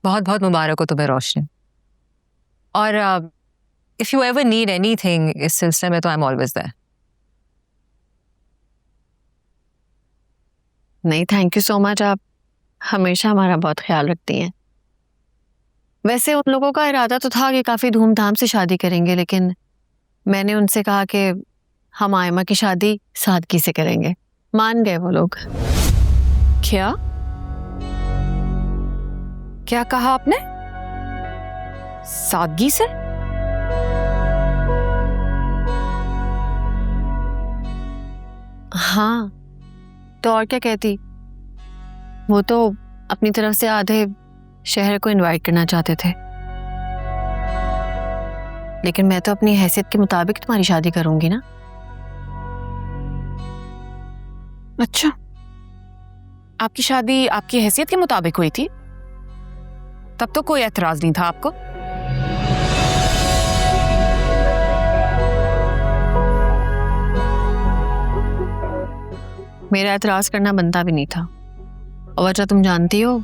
बहुत बहुत मुबारक हो तुम्हें रोशनी। और if you ever need anything इस सिलसिले में तो आई एम ऑलवेज देयर। नहीं, थैंक यू सो मच। आप हमेशा हमारा बहुत ख्याल रखती हैं। वैसे उन लोगों का इरादा तो था कि काफ़ी धूमधाम से शादी करेंगे, लेकिन मैंने उनसे कहा कि हम आयमा की शादी सादगी से करेंगे। मान गए वो लोग। क्या क्या कहा आपने? सादगी से? हाँ, तो और क्या कहती। वो तो अपनी तरफ से आधे शहर को इनवाइट करना चाहते थे, लेकिन मैं तो अपनी हैसियत के मुताबिक तुम्हारी शादी करूंगी ना। अच्छा, आपकी शादी आपकी हैसियत के मुताबिक हुई थी? तब तो कोई एतराज नहीं था आपको? मेरा एतराज करना बनता भी नहीं था, और वजह तुम जानती हो,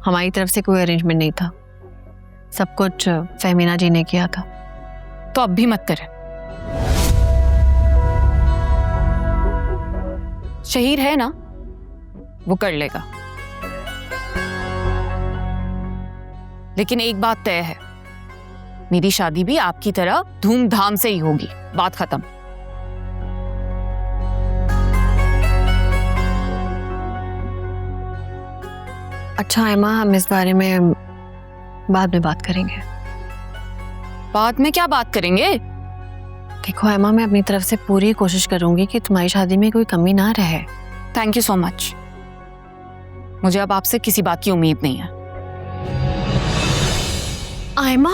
हमारी तरफ से कोई अरेंजमेंट नहीं था। सब कुछ फहमीना जी ने किया था। तो अब भी मत करें। शहीर है ना, वो कर लेगा। लेकिन एक बात तय है, मेरी शादी भी आपकी तरह धूमधाम से ही होगी। बात खत्म। अच्छा आयमा, हम इस बारे में बाद में बात करेंगे। बाद में क्या बात करेंगे? देखो आयमा, मैं अपनी तरफ से पूरी कोशिश करूंगी कि तुम्हारी शादी में कोई कमी ना रहे। Thank you so much. मुझे अब आपसे किसी बात की उम्मीद नहीं है। आयमा,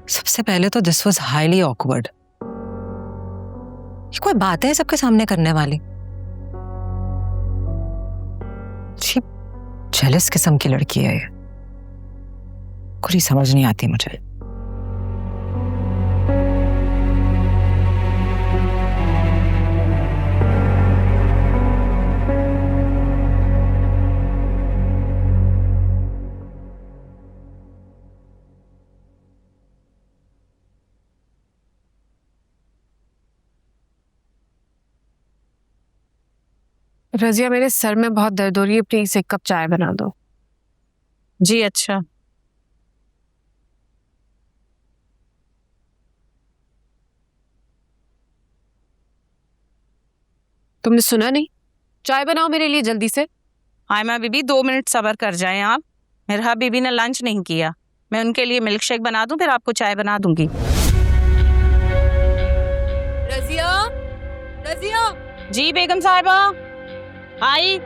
सबसे पहले तो दिस वाज हाईली ऑकवर्ड। ये कोई बात है सबके सामने करने वाली? जेलस किस्म की लड़की है ये, कुछ समझ नहीं आती मुझे। रजिया, मेरे सर में बहुत दर्द हो रही है, प्लीज एक कप चाय बना दो। जी अच्छा। तुमने सुना नहीं? चाय बनाओ मेरे लिए जल्दी से। आयमा बीबी 2 मिनट सब्र कर जाएं आप। मेरा बीबी ने लंच नहीं किया, मैं उनके लिए मिल्क शेक बना दूं, फिर आपको चाय बना दूंगी। रजिया, रजिया। जी बेगम साहिबा, आई।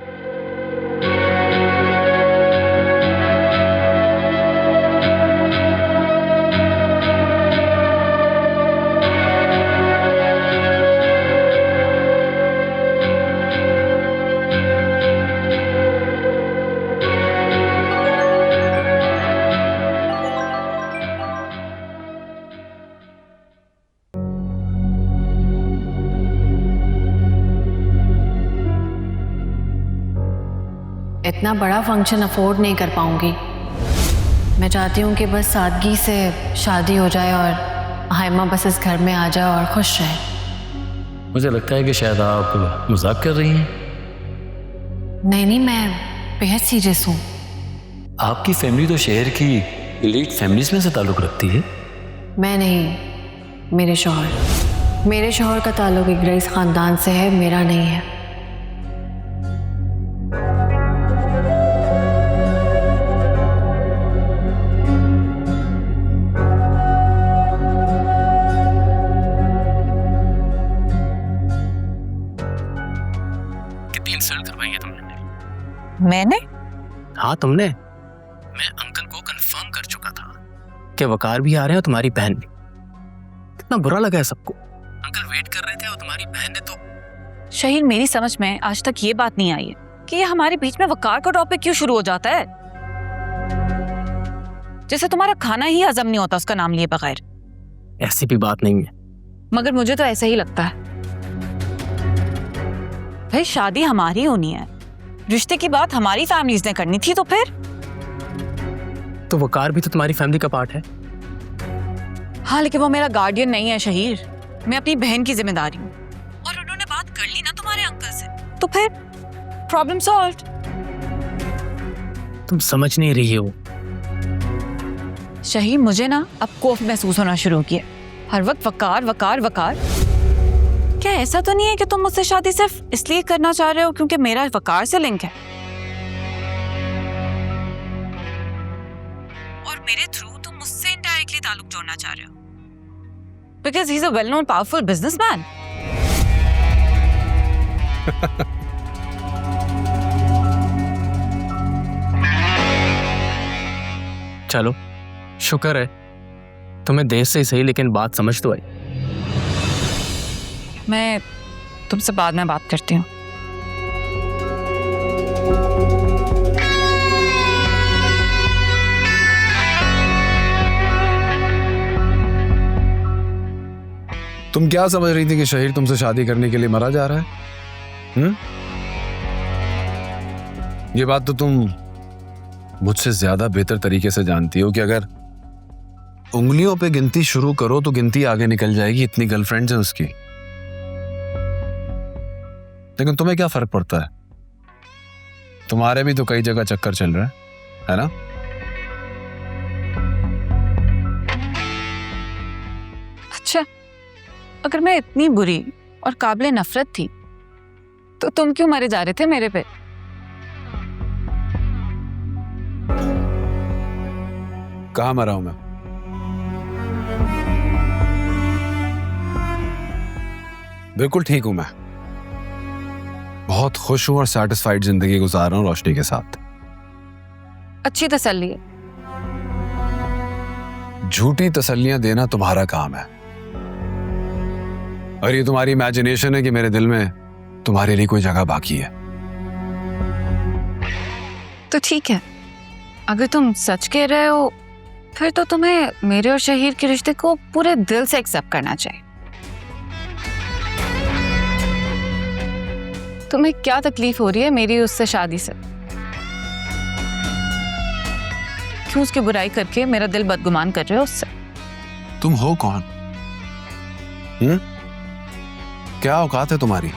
इतना बड़ा फंक्शन अफोर्ड नहीं कर पाऊंगी। मैं चाहती हूँ कि बस सादगी से शादी हो जाए और हाइमा बस इस घर में आ जाए और खुश रहे। मुझे लगता है कि शायद आप मजाक कर रही हैं। नहीं, मैं बेहद सीरियस हूँ। आपकी फैमिली तो शहर की एलीट फैमिलीज में से ताल्लुक़ रखती है। मैं नहीं, मेरे शौहर का ताल्लुक एक रईस खानदान से है, मेरा नहीं है। कितनी इंसल्ट करवाई है तुमने? मैंने? हाँ तुमने। मैं अंकल को कंफर्म कर चुका था कि वकार भी आ रहे हैं और तुम्हारी बहन भी। कितना बुरा लगा है सबको। अंकल वेट कर रहे थे और तुम्हारी बहन ने तो। शहीन, मेरी समझ में आज तक ये बात नहीं आई है कि ये हमारे बीच में वकार का टॉपिक क्यों शुरू हो जाता है। जैसे तुम्हारा खाना ही हजम नहीं होता उसका नाम लिए बगैर। ऐसी भी बात नहीं है। मगर मुझे तो ऐसा ही लगता है। भाई शादी हमारी होनी है, रिश्ते की बात हमारी फैमिलीज ने करनी थी, तो फिर तो वकार भी तो तुम्हारी फैमिली का पार्ट है। हाँ, लेकिन वो मेरा गार्डियन नहीं है शहीर। मैं अपनी बहन की जिम्मेदारी हूँ और उन्होंने बात कर ली ना तुम्हारे अंकल से, तो फिर प्रॉब्लम सॉल्व्ड। तुम समझ नहीं रही हो। शहीर, मुझे ना अब खौफ महसूस होना शुरू किया। हर वक्त वकार वकार वकार। क्या ऐसा तो नहीं है कि तुम मुझसे शादी सिर्फ इसलिए करना चाह रहे हो क्योंकि मेरा वकार से लिंक है और मेरे थ्रू तुम मुझसे इनडायरेक्टली ताल्लुक जोड़ना चाह रहे हो because he is a well known powerful businessman. चलो शुक्र है तुम्हें देर से ही सही, लेकिन बात समझ तो आई। मैं तुमसे बाद में बात करती हूँ। तुम क्या समझ रही थी कि शहीर तुमसे शादी करने के लिए मरा जा रहा है? ये बात तो तुम मुझसे ज्यादा बेहतर तरीके से जानती हो कि अगर उंगलियों पे गिनती शुरू करो तो गिनती आगे निकल जाएगी। इतनी गर्लफ्रेंड्स हैं उसकी। लेकिन तुम्हें क्या फर्क पड़ता है? तुम्हारे भी तो कई जगह चक्कर चल रहा है ना? अच्छा, अगर मैं इतनी बुरी और काबिले नफरत थी तो तुम क्यों मरे जा रहे थे मेरे पे? कहाँ मरा हूं मैं? बिल्कुल ठीक हूं मैं। बहुत खुश हूं और सैटिस्फाइड जिंदगी गुजार रहा हूं रोशनी के साथ। अच्छी तसल्ली है। झूठी तसल्लियां देना तुम्हारा काम है और ये तुम्हारी इमेजिनेशन है कि मेरे दिल में तुम्हारे लिए कोई जगह बाकी है। तो ठीक है, अगर तुम सच कह रहे हो फिर तो तुम्हें मेरे और शहीर के रिश्ते को पूरे दिल से एक्सेप्ट करना चाहिए। तुम्हें क्या तकलीफ हो रही है मेरी उससे शादी से? क्यों उसकी बुराई करके मेरा दिल बदगुमान कर रहे हो उससे? तुम हो कौन? क्या औकात है तुम्हारी?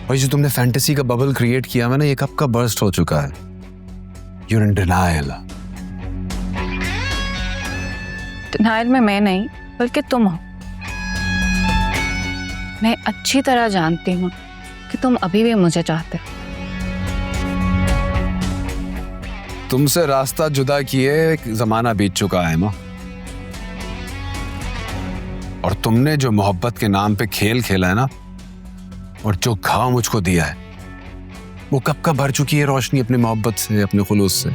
और जो तुमने फैंटेसी का बबल क्रिएट किया है ना, ये कब का बर्स्ट हो चुका है। You're in denial. डिनायल में मैं नहीं बल्कि तुम हो। मैं अच्छी तरह जानती हूँ कि तुम अभी भी मुझे चाहते हो। तुमसे रास्ता जुदा किए एक जमाना बीत चुका है माँ, और तुमने जो मोहब्बत के नाम पे खेल खेला है ना, और जो घाव मुझको दिया है, वो कब का भर चुकी है रोशनी अपनी मोहब्बत से, अपने खुलूस से।